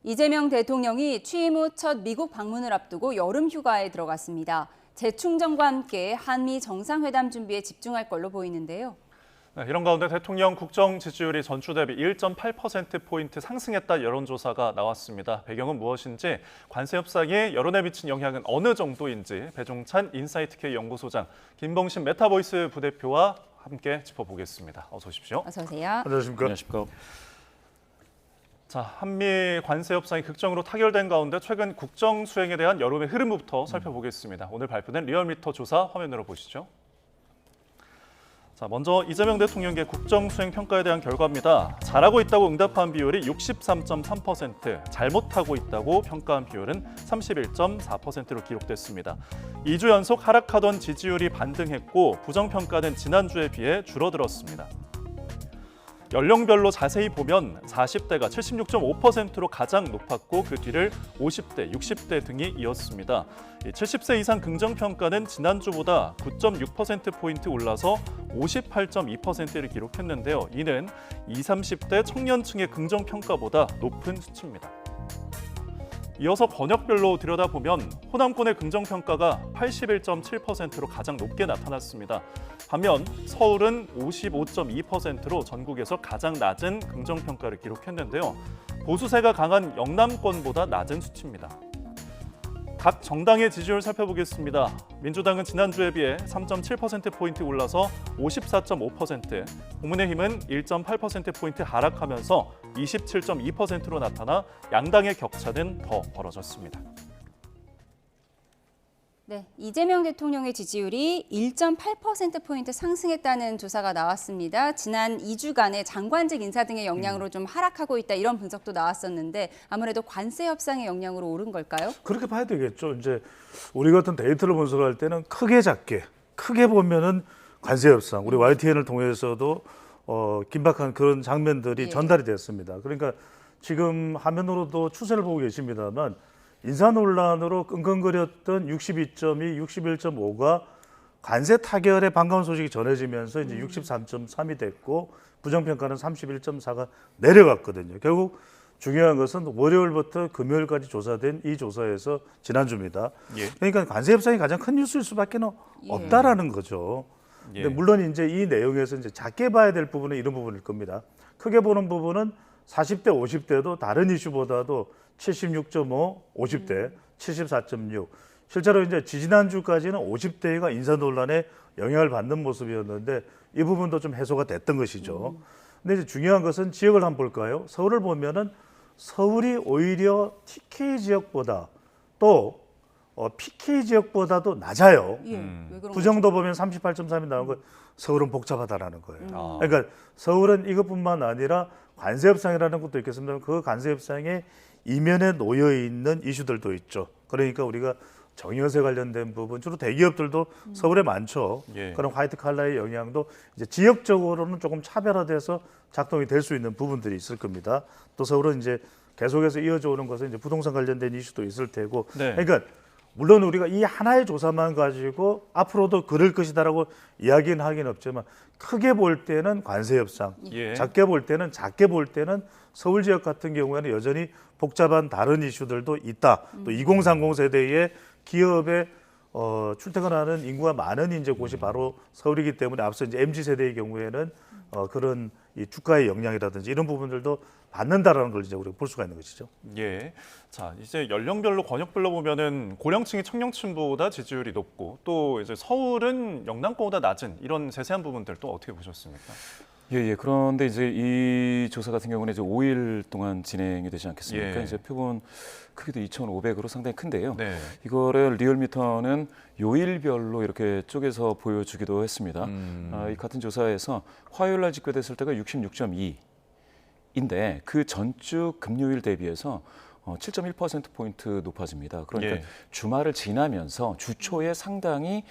이재명 대통령이 취임 후 첫 미국 방문을 앞두고 여름 휴가에 들어갔습니다. 재충전과 함께 한미 정상회담 준비에 집중할 걸로 보이는데요. 네, 이런 가운데 대통령 국정 지지율이 전주 대비 1.8%포인트 상승했다 여론조사가 나왔습니다. 배경은 무엇인지, 관세 협상이 여론에 미친 영향은 어느 정도인지 배종찬 인사이트K 연구소장, 김봉신 메타보이스 부대표와 함께 짚어보겠습니다. 어서 오십시오. 어서 오세요. 안녕하십니까. 안녕하십니까. 자, 한미 관세 협상이 극적으로 타결된 가운데 최근 국정 수행에 대한 여론의 흐름부터 살펴보겠습니다. 오늘 발표된 리얼미터 조사 화면으로 보시죠. 자, 먼저 이재명 대통령의 국정 수행 평가에 대한 결과입니다. 잘하고 있다고 응답한 비율이 63.3%, 잘못하고 있다고 평가한 비율은 31.4%로 기록됐습니다. 2주 연속 하락하던 지지율이 반등했고 부정평가는 지난주에 비해 줄어들었습니다. 연령별로 자세히 보면 40대가 76.5%로 가장 높았고 그 뒤를 50대, 60대 등이 이었습니다. 70세 이상 긍정평가는 지난주보다 9.6%포인트 올라서 58.2%를 기록했는데요. 이는 20, 30대 청년층의 긍정평가보다 높은 수치입니다. 이어서 번역별로 들여다보면 호남권의 긍정평가가 81.7%로 가장 높게 나타났습니다. 반면 서울은 55.2%로 전국에서 가장 낮은 긍정평가를 기록했는데요. 보수세가 강한 영남권보다 낮은 수치입니다. 각 정당의 지지율 살펴보겠습니다. 민주당은 지난주에 비해 3.7%포인트 올라서 54.5%, 국민의힘은 1.8%포인트 하락하면서 27.2%로 나타나 양당의 격차는 더 벌어졌습니다. 네, 이재명 대통령의 지지율이 1.8%포인트 상승했다는 조사가 나왔습니다. 지난 2주간의 장관직 인사 등의 영향으로 좀 하락하고 있다 이런 분석도 나왔었는데 아무래도 관세 협상의 영향으로 오른 걸까요? 그렇게 봐야 되겠죠. 이제 우리 같은 데이터를 분석할 때는 크게 작게, 크게 보면은 관세 협상, 우리 YTN을 통해서도 긴박한 그런 장면들이 전달이 됐습니다. 그러니까 지금 화면으로도 추세를 보고 계십니다만 인사 논란으로 끙끙거렸던 62.2, 61.5가 관세 타결의 반가운 소식이 전해지면서 이제 63.3이 됐고 부정평가는 31.4가 내려갔거든요. 결국 중요한 것은 월요일부터 금요일까지 조사된 이 조사에서 지난주입니다. 그러니까 관세 협상이 가장 큰 뉴스일 수밖에 없다라는 거죠. 근데 물론 이제 이 내용에서 이제 작게 봐야 될 부분은 이런 부분일 겁니다. 크게 보는 부분은 40대, 50대도 다른 이슈보다도 76.5, 50대 74.6. 실제로 이제 지지난주까지는 50대가 인사 논란에 영향을 받는 모습이었는데 이 부분도 좀 해소가 됐던 것이죠. 근데 이제 중요한 것은 지역을 한번 볼까요? 서울을 보면은 서울이 오히려 TK 지역보다 또 PK 지역보다도 낮아요. 왜 그런 부정도 보면 38.3이 나온 거 서울은 복잡하다라는 거예요. 그러니까 서울은 이것뿐만 아니라 관세 협상이라는 것도 있겠습니다. 그 관세 협상의 이면에 놓여 있는 이슈들도 있죠. 그러니까 우리가 정여세 관련된 부분, 주로 대기업들도 서울에 많죠. 그런 화이트 칼라의 영향도 이제 지역적으로는 조금 차별화돼서 작동이 될 수 있는 부분들이 있을 겁니다. 또 서울은 이제 계속해서 이어져 오는 것은 이제 부동산 관련된 이슈도 있을 테고. 그러니까 물론 우리가 이 하나의 조사만 가지고 앞으로도 그럴 것이다라고 이야기는 하긴 없지만 크게 볼 때는 관세 협상, 작게 볼 때는 서울 지역 같은 경우에는 여전히 복잡한 다른 이슈들도 있다. 또 2030 세대의 기업에 출퇴근하는 인구가 많은 이제 곳이 바로 서울이기 때문에 앞서 이제 MZ 세대의 경우에는 그런 이 주가의 영향이라든지 이런 부분들도 받는다라는 걸 이제 우리가 볼 수가 있는 것이죠. 자, 이제 연령별로 권역별로 보면은 고령층이 청년층보다 지지율이 높고 또 이제 서울은 영남권보다 낮은 이런 세세한 부분들도 어떻게 보셨습니까? 그런데 이제 이 조사 같은 경우는 이제 5일 동안 진행이 되지 않겠습니까? 이제 표본 크기도 2,500으로 상당히 큰데요. 이거를 리얼미터는 요일별로 이렇게 쪼개서 보여주기도 했습니다. 이 같은 조사에서 화요일 날 집계됐을 때가 66.2인데 그 전주 금요일 대비해서 7.1%포인트 높아집니다. 그러니까 주말을 지나면서 주 초에 상당히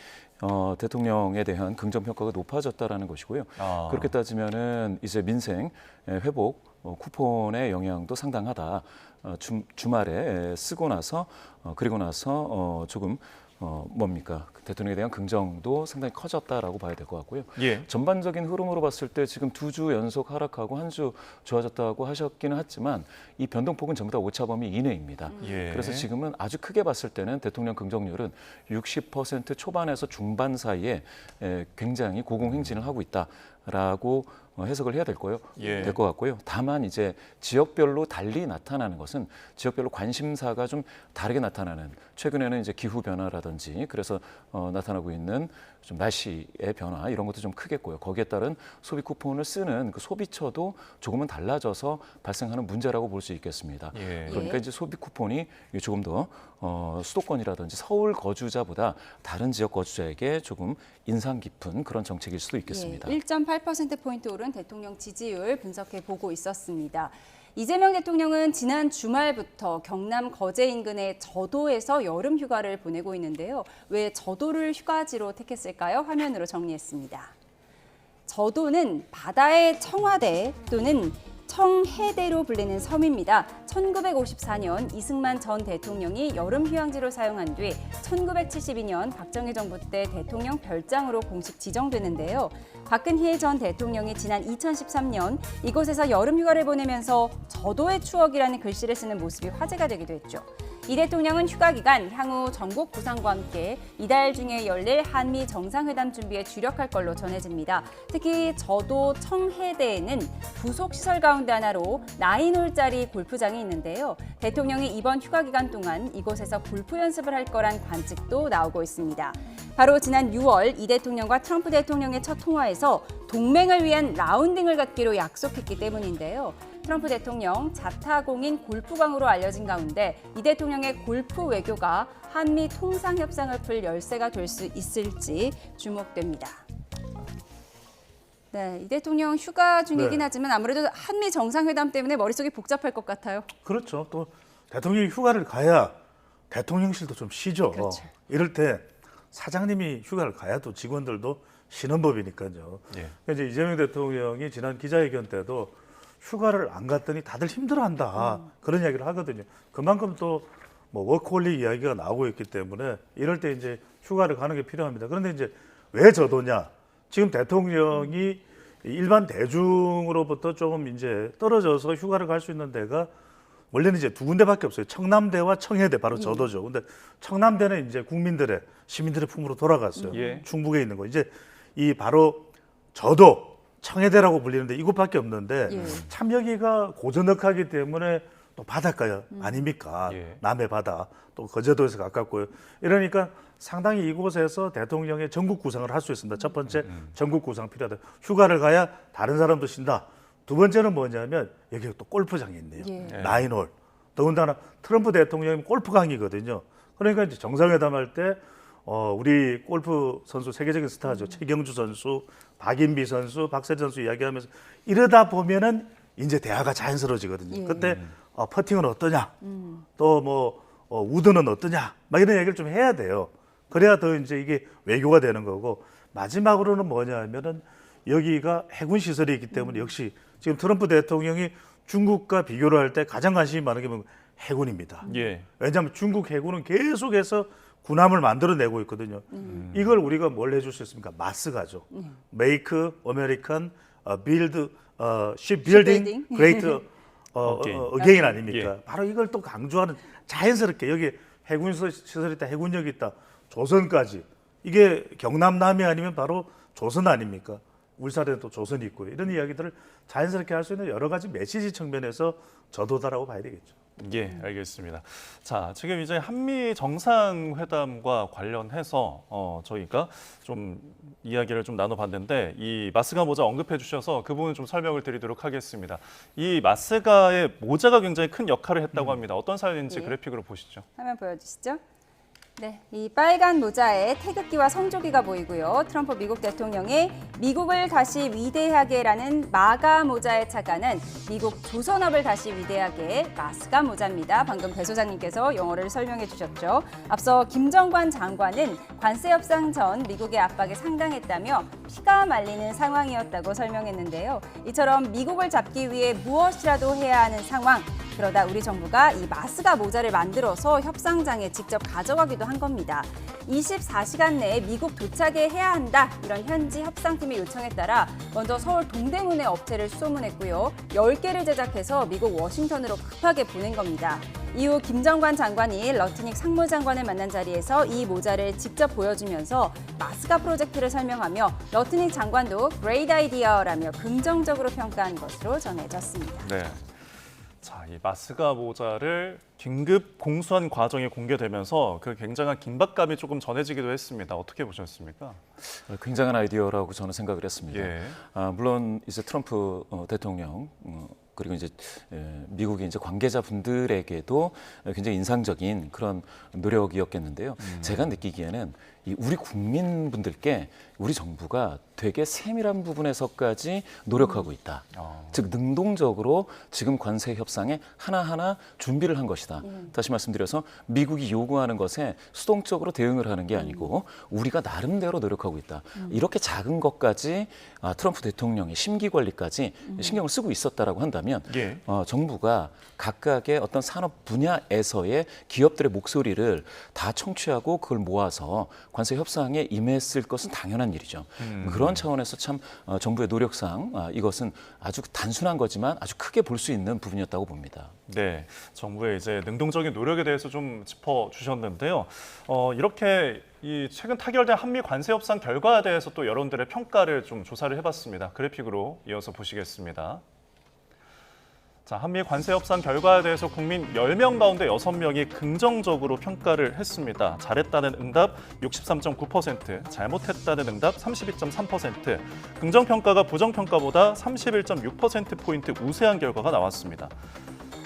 대통령에 대한 긍정평가가 높아졌다라는 것이고요. 그렇게 따지면은 이제 민생 회복 쿠폰의 영향도 상당하다. 주말에 쓰고 나서 그리고 나서 조금 뭡니까? 대통령에 대한 긍정도 상당히 커졌다라고 봐야 될 것 같고요. 예. 전반적인 흐름으로 봤을 때 지금 2주 연속 하락하고 한 주 좋아졌다고 하셨기는 했지만 이 변동폭은 전부 다 오차범위 이내입니다. 예. 그래서 지금은 아주 크게 봤을 때는 대통령 긍정률은 60% 초반에서 중반 사이에 굉장히 고공행진을 하고 있다라고 해석을 해야 될 거예요. 예. 될 것 같고요. 다만 이제 지역별로 달리 나타나는 것은 지역별로 관심사가 좀 다르게 나타나는 최근에는 이제 기후 변화라든지 그래서 나타나고 있는 좀 날씨의 변화 이런 것도 좀 크겠고요. 거기에 따른 소비 쿠폰을 쓰는 그 소비처도 조금은 달라져서 발생하는 문제라고 볼 수 있겠습니다. 예. 그러니까 이제 소비 쿠폰이 조금 더 수도권이라든지 서울 거주자보다 다른 지역 거주자에게 조금 인상 깊은 그런 정책일 수도 있겠습니다. 1.8%포인트 오른 대통령 지지율 분석해 보고 있었습니다. 이재명 대통령은 지난 주말부터 경남 거제 인근의 저도에서 여름 휴가를 보내고 있는데요. 왜 저도를 휴가지로 택했을까요? 화면으로 정리했습니다. 저도는 바다의 청와대 또는 청해대로 불리는 섬입니다. 1954년 이승만 전 대통령이 여름 휴양지로 사용한 뒤 1972년 박정희 정부 때 대통령 별장으로 공식 지정되는데요. 박근혜 전 대통령이 지난 2013년 이곳에서 여름 휴가를 보내면서 저도의 추억이라는 글씨를 쓰는 모습이 화제가 되기도 했죠. 이 대통령은 휴가 기간 향후 전국 구상과 함께 이달 중에 열릴 한미 정상회담 준비에 주력할 걸로 전해집니다. 특히 저도 청해대에는 부속 시설 가운데 하나로 9홀짜리 골프장이 있는데요. 대통령이 이번 휴가 기간 동안 이곳에서 골프 연습을 할 거란 관측도 나오고 있습니다. 바로 지난 6월 이 대통령과 트럼프 대통령의 첫 통화에서 동맹을 위한 라운딩을 갖기로 약속했기 때문인데요. 트럼프 대통령 자타공인 골프광으로 알려진 가운데 이 대통령의 골프 외교가 한미 통상 협상을 풀 열쇠가 될 수 있을지 주목됩니다. 네, 이 대통령 휴가 중이긴 네. 하지만 아무래도 한미 정상회담 때문에 머릿속이 복잡할 것 같아요. 그렇죠. 또 대통령이 휴가를 가야 대통령실도 좀 쉬죠. 그렇죠. 이럴 때 사장님이 휴가를 가야 또 직원들도 쉬는 법이니까요. 예. 이제 이재명 대통령이 지난 기자회견 때도 휴가를 안 갔더니 다들 힘들어한다 그런 이야기를 하거든요. 그만큼 또 뭐 워크홀릭 이야기가 나오고 있기 때문에 이럴 때 이제 휴가를 가는 게 필요합니다. 그런데 이제 왜 저도냐? 지금 대통령이 일반 대중으로부터 조금 이제 떨어져서 휴가를 갈 수 있는 데가 원래는 이제 두 군데밖에 없어요. 청남대와 청해대 바로 저도죠. 근데 청남대는 이제 국민들의 시민들의 품으로 돌아갔어요. 예. 충북에 있는 거. 이제 이 바로 저도 청해대라고 불리는데 이곳밖에 없는데 예. 참 여기가 고즈넉하기 때문에 또 바닷가 아닙니까? 예. 남해 바다 또 거제도에서 가깝고요. 이러니까 상당히 이곳에서 대통령의 전국 구상을 할 수 있습니다. 첫 번째 전국 구상 필요하다. 휴가를 가야 다른 사람도 쉰다. 두 번째는 뭐냐면 여기 또 골프장이 있네요. 예. 9홀. 더군다나 트럼프 대통령이 골프강이거든요. 그러니까 이제 정상회담할 때 우리 골프 선수 세계적인 스타죠. 최경주 선수, 박인비 선수, 박세리 선수 이야기하면서 이러다 보면은 이제 대화가 자연스러워지거든요. 예. 그때 퍼팅은 어떠냐, 또 뭐 우드는 어떠냐, 막 이런 얘기를 좀 해야 돼요. 그래야 더 이제 이게 외교가 되는 거고 마지막으로는 뭐냐면은 여기가 해군 시설이 있기 때문에 역시 지금 트럼프 대통령이 중국과 비교를 할 때 가장 관심이 많은 게 해군입니다. 예. 왜냐하면 중국 해군은 계속해서 군함을 만들어내고 있거든요. 이걸 우리가 뭘 해줄 수 있습니까? 마스가죠. Make American Build Shipbuilding Great Again 아닙니까? 예. 바로 이걸 또 강조하는 자연스럽게 여기 해군 시설이 있다, 해군력이 있다, 조선까지 이게 경남 남해 아니면 바로 조선 아닙니까? 울산에는 또 조선이 있고요. 이런 이야기들을 자연스럽게 할 수 있는 여러 가지 메시지 측면에서 저도다라고 봐야 되겠죠. 예, 알겠습니다. 자, 지금 이제 한미 정상회담과 관련해서 저희가 좀 이야기를 좀 나눠봤는데 이 마스가 모자 언급해 주셔서 그 부분 좀 설명을 드리도록 하겠습니다. 이 마스가의 모자가 굉장히 큰 역할을 했다고 합니다. 어떤 사연인지 예. 그래픽으로 보시죠. 화면 보여주시죠. 네, 이 빨간 모자에 태극기와 성조기가 보이고요. 트럼프 미국 대통령이 미국을 다시 위대하게라는 마가 모자에 착안은 미국 조선업을 다시 위대하게 마스가 모자입니다. 방금 배 소장님께서 영어를 설명해 주셨죠. 앞서 김정관 장관은 관세 협상 전 미국의 압박에 상당했다며 피가 말리는 상황이었다고 설명했는데요. 이처럼 미국을 잡기 위해 무엇이라도 해야 하는 상황, 그러다 우리 정부가 이 마스가 모자를 만들어서 협상장에 직접 가져가기도 한 겁니다. 24시간 내에 미국 도착에 해야 한다. 이런 현지 협상팀의 요청에 따라 먼저 서울 동대문의 업체를 수소문했고요. 10개를 제작해서 미국 워싱턴으로 급하게 보낸 겁니다. 이후 김정관 장관이 러트닉 상무장관을 만난 자리에서 이 모자를 직접 보여주면서 마스가 프로젝트를 설명하며 러트닉 장관도 Great Idea라며 긍정적으로 평가한 것으로 전해졌습니다. 네. 자, 이 마스가 모자를 긴급 공수한 과정이 공개되면서 그 굉장한 긴박감이 조금 전해지기도 했습니다. 어떻게 보셨습니까? 굉장한 아이디어라고 저는 생각을 했습니다. 예. 물론 이제 트럼프 대통령 그리고 이제 미국의 이제 관계자분들에게도 굉장히 인상적인 그런 노력이었겠는데요. 제가 느끼기에는 이 우리 국민분들께 우리 정부가 되게 세밀한 부분에서까지 노력하고 있다. 즉 능동적으로 지금 관세 협상에 하나하나 준비를 한 것이다. 다시 말씀드려서 미국이 요구하는 것에 수동적으로 대응을 하는 게 아니고 우리가 나름대로 노력하고 있다. 이렇게 작은 것까지 트럼프 대통령의 심기 관리까지 신경을 쓰고 있었다라고 한다면 예. 정부가 각각의 어떤 산업 분야에서의 기업들의 목소리를 다 청취하고 그걸 모아서 관세 협상에 임했을 것은 당연한 일이죠. 그런 차원에서 참 정부의 노력상 이것은 아주 단순한 거지만 아주 크게 볼 수 있는 부분이었다고 봅니다. 네, 정부의 이제 능동적인 노력에 대해서 좀 짚어주셨는데요. 이렇게 이 최근 타결된 한미 관세 협상 결과에 대해서 또 여러분들의 평가를 좀 조사를 해봤습니다. 그래픽으로 이어서 보시겠습니다. 자, 한미 관세 협상 결과에 대해서 국민 10명 가운데 6명이 긍정적으로 평가를 했습니다. 잘했다는 응답 63.9%, 잘못했다는 응답 32.3%, 긍정평가가 부정평가보다 31.6%포인트 우세한 결과가 나왔습니다.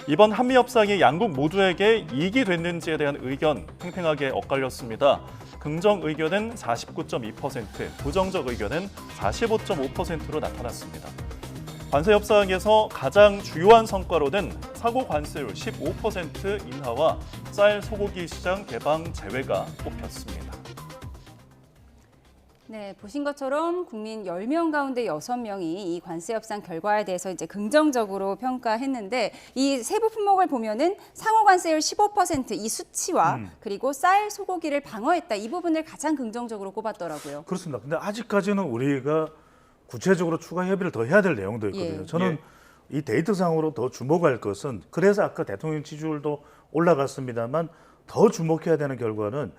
이번 한미 협상이 양국 모두에게 이익이 됐는지에 대한 의견 팽팽하게 엇갈렸습니다. 긍정 의견은 49.2%, 부정적 의견은 45.5%로 나타났습니다. 관세 협상에서 가장 주요한 성과로는 사고 관세율 15% 인하와 쌀 소고기 시장 개방 제외가 꼽혔습니다. 네, 보신 것처럼 국민 10명 가운데 6명이 이 관세 협상 결과에 대해서 이제 긍정적으로 평가했는데 이 세부 품목을 보면은 상호 관세율 15%이 수치와 그리고 쌀, 소고기를 방어했다. 이 부분을 가장 긍정적으로 꼽았더라고요. 그렇습니다. 근데 아직까지는 우리가 구체적으로 추가 협의를 더 해야 될 내용도 있거든요. 예. 저는 이 데이터상으로 더 주목할 것은 그래서 아까 대통령 지지율도 올라갔습니다만 더 주목해야 되는 결과는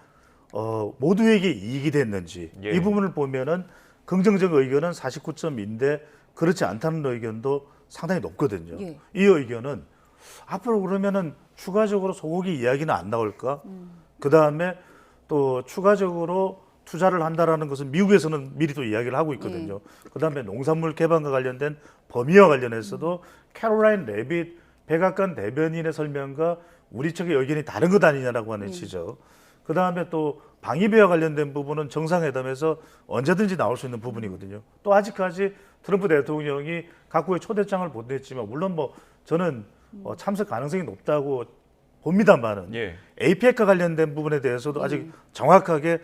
모두에게 이익이 됐는지 예. 이 부분을 보면은 긍정적 의견은 49.2인데 그렇지 않다는 의견도 상당히 높거든요. 예. 이 의견은 앞으로 그러면은 추가적으로 소고기 이야기는 안 나올까? 그 다음에 또 추가적으로 투자를 한다라는 것은 미국에서는 미리 또 이야기를 하고 있거든요. 그다음에 농산물 개방과 관련된 범위와 관련해서도 캐롤라인 레빗 백악관 대변인의 설명과 우리 측의 의견이 다른 것 아니냐라고 하는 지적. 그다음에 또 방위비와 관련된 부분은 정상회담에서 언제든지 나올 수 있는 부분이거든요. 또 아직까지 트럼프 대통령이 각국의 초대장을 보냈지만 물론 뭐 저는 참석 가능성이 높다고 봅니다만은 예. APEC과 관련된 부분에 대해서도 아직 정확하게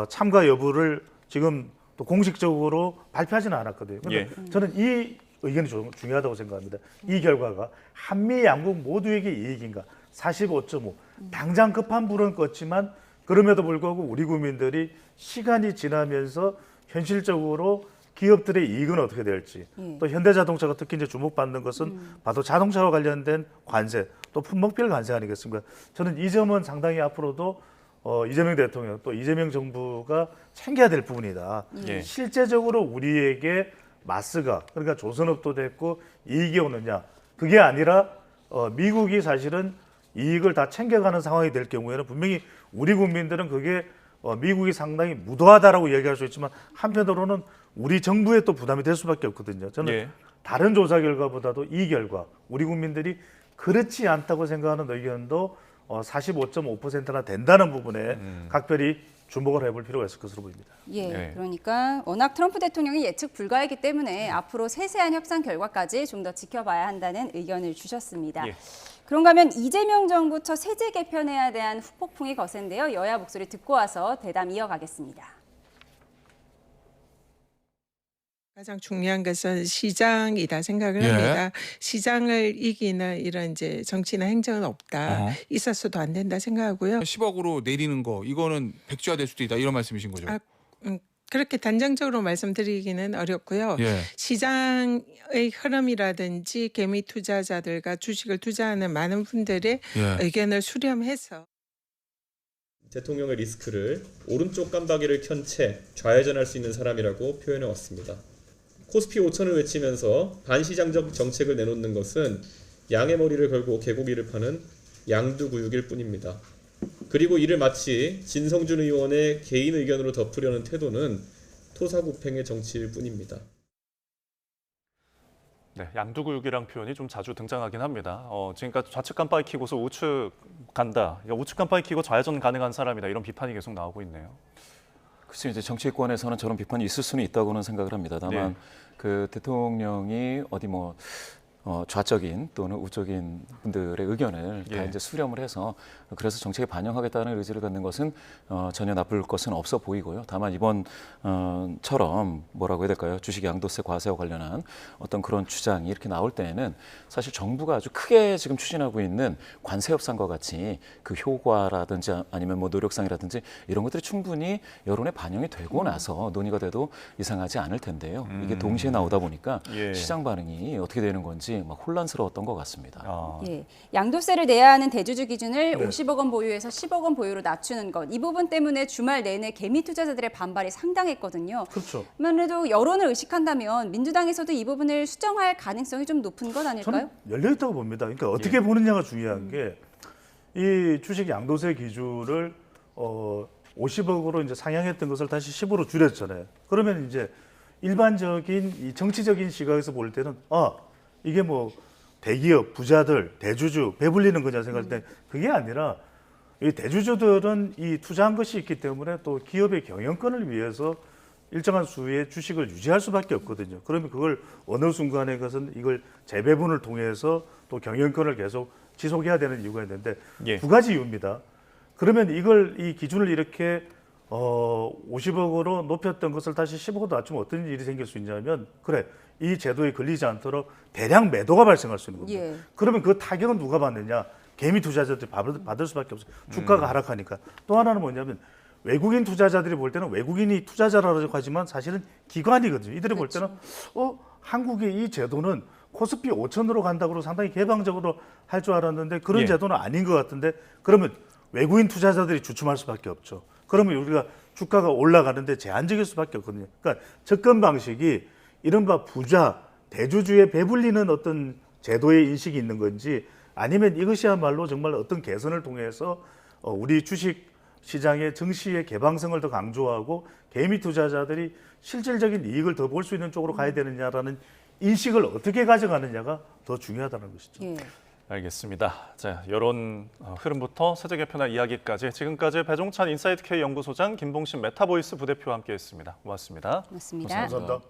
참가 여부를 지금 또 공식적으로 발표하지는 않았거든요. 그런데 예. 저는 이 의견이 중요하다고 생각합니다. 이 결과가 한미 양국 모두에게 이익인가? 45.5. 당장 급한 불은 껐지만 그럼에도 불구하고 우리 국민들이 시간이 지나면서 현실적으로 기업들의 이익은 어떻게 될지 또 현대자동차가 특히 이제 주목받는 것은 바로 자동차와 관련된 관세 또 품목별 관세 아니겠습니까? 저는 이 점은 상당히 앞으로도 이재명 대통령 또 이재명 정부가 챙겨야 될 부분이다. 예. 실제적으로 우리에게 마스가 그러니까 조선업도 됐고 이익이 오느냐 그게 아니라 미국이 사실은 이익을 다 챙겨가는 상황이 될 경우에는 분명히 우리 국민들은 그게 미국이 상당히 무도하다라고 얘기할 수 있지만 한편으로는 우리 정부에 또 부담이 될 수밖에 없거든요. 저는 예. 다른 조사 결과보다도 이 결과 우리 국민들이 그렇지 않다고 생각하는 의견도 45.5%나 된다는 부분에 각별히 주목을 해볼 필요가 있을 것으로 보입니다. 예, 네. 그러니까 워낙 트럼프 대통령이 예측 불가이기 때문에 앞으로 세세한 협상 결과까지 좀 더 지켜봐야 한다는 의견을 주셨습니다. 예. 그런가 하면 이재명 정부 첫 세제 개편에 대한 후폭풍이 거센데요. 여야 목소리 듣고 와서 대담 이어가겠습니다. 가장 중요한 것은 시장이다 생각을 예. 합니다. 시장을 이기는 이런 이제 정치나 행정은 없다. 어허. 있었어도 안 된다 생각하고요. 10억으로 내리는 거 이거는 백지화될 수도 있다 이런 말씀이신 거죠? 아, 그렇게 단정적으로 말씀드리기는 어렵고요. 예. 시장의 흐름이라든지 개미 투자자들과 주식을 투자하는 많은 분들의 예. 의견을 수렴해서 대통령의 리스크를 오른쪽 깜박이를 켠 채 좌회전할 수 있는 사람이라고 표현해 왔습니다. 코스피 5천을 외치면서 반시장적 정책을 내놓는 것은 양의 머리를 걸고 개고기를 파는 양두구육일 뿐입니다. 그리고 이를 마치 진성준 의원의 개인 의견으로 덮으려는 태도는 토사구팽의 정치일 뿐입니다. 네, 양두구육이란 표현이 좀 자주 등장하긴 합니다. 지금까지 좌측 깜빡이 켜고서 우측 간다. 우측 깜빡이 켜고 좌회전 가능한 사람이다. 이런 비판이 계속 나오고 있네요. 글쎄 이제 정치권에서는 저런 비판이 있을 수는 있다고는 생각을 합니다. 다만 네. 그 대통령이 어디 뭐 좌적인 또는 우적인 분들의 의견을 다 예. 이제 수렴을 해서 그래서 정책에 반영하겠다는 의지를 갖는 것은 전혀 나쁠 것은 없어 보이고요. 다만 이번처럼 뭐라고 해야 될까요? 주식 양도세 과세와 관련한 어떤 그런 주장이 이렇게 나올 때에는 사실 정부가 아주 크게 지금 추진하고 있는 관세 협상과 같이 그 효과라든지 아니면 뭐 노력상이라든지 이런 것들이 충분히 여론에 반영이 되고 나서 논의가 돼도 이상하지 않을 텐데요. 이게 동시에 나오다 보니까 예. 시장 반응이 어떻게 되는 건지 막 혼란스러웠던 것 같습니다. 아, 예, 양도세를 내야 하는 대주주 기준을 50억 원 보유에서 10억 원 보유로 낮추는 것. 이 부분 때문에 주말 내내 개미 투자자들의 반발이 상당했거든요. 그렇죠. 아무래도 여론을 의식한다면 민주당에서도 이 부분을 수정할 가능성이 좀 높은 것 아닐까요? 저는 열려 있다고 봅니다. 그러니까 어떻게 보느냐가 중요한 게 이 주식 양도세 기준을 50억으로 이제 상향했던 것을 다시 10으로 줄였잖아요. 그러면 이제 일반적인 이 정치적인 시각에서 볼 때는 이게 뭐 대기업, 부자들, 대주주 배불리는 거냐 생각할 때 그게 아니라 이 대주주들은 이 투자한 것이 있기 때문에 또 기업의 경영권을 위해서 일정한 수의 주식을 유지할 수밖에 없거든요. 그러면 그걸 어느 순간에 것은 이걸 재배분을 통해서 또 경영권을 계속 지속해야 되는 이유가 있는데 예. 두 가지 이유입니다. 그러면 이 기준을 이렇게 50억으로 높였던 것을 다시 10억으로 낮추면 어떤 일이 생길 수 있냐면 그래 이 제도에 걸리지 않도록 대량 매도가 발생할 수 있는 겁니다. 예. 그러면 그 타격은 누가 받느냐? 개미 투자자들이 받을 수밖에 없어요. 주가가 하락하니까. 또 하나는 뭐냐면 외국인 투자자들이 볼 때는 외국인이 투자자라고 하지만 사실은 기관이거든요. 이들이 볼 때는 한국의 이 제도는 코스피 5천으로 간다고 상당히 개방적으로 할 줄 알았는데 그런 예. 제도는 아닌 것 같은데 그러면 외국인 투자자들이 주춤할 수밖에 없죠. 그러면 우리가 주가가 올라가는데 제한적일 수밖에 없거든요. 그러니까 접근 방식이 이른바 부자, 대주주에 배불리는 어떤 제도의 인식이 있는 건지 아니면 이것이야말로 정말 어떤 개선을 통해서 우리 주식 시장의 증시의 개방성을 더 강조하고 개미 투자자들이 실질적인 이익을 더 볼 수 있는 쪽으로 가야 되느냐라는 인식을 어떻게 가져가느냐가 더 중요하다는 것이죠. 예. 알겠습니다. 자, 여론 흐름부터 세제 개편화 이야기까지 지금까지 배종찬 인사이트K 연구소장 김봉신 메타보이스 부대표와 함께했습니다. 고맙습니다. 맞습니다. 감사합니다.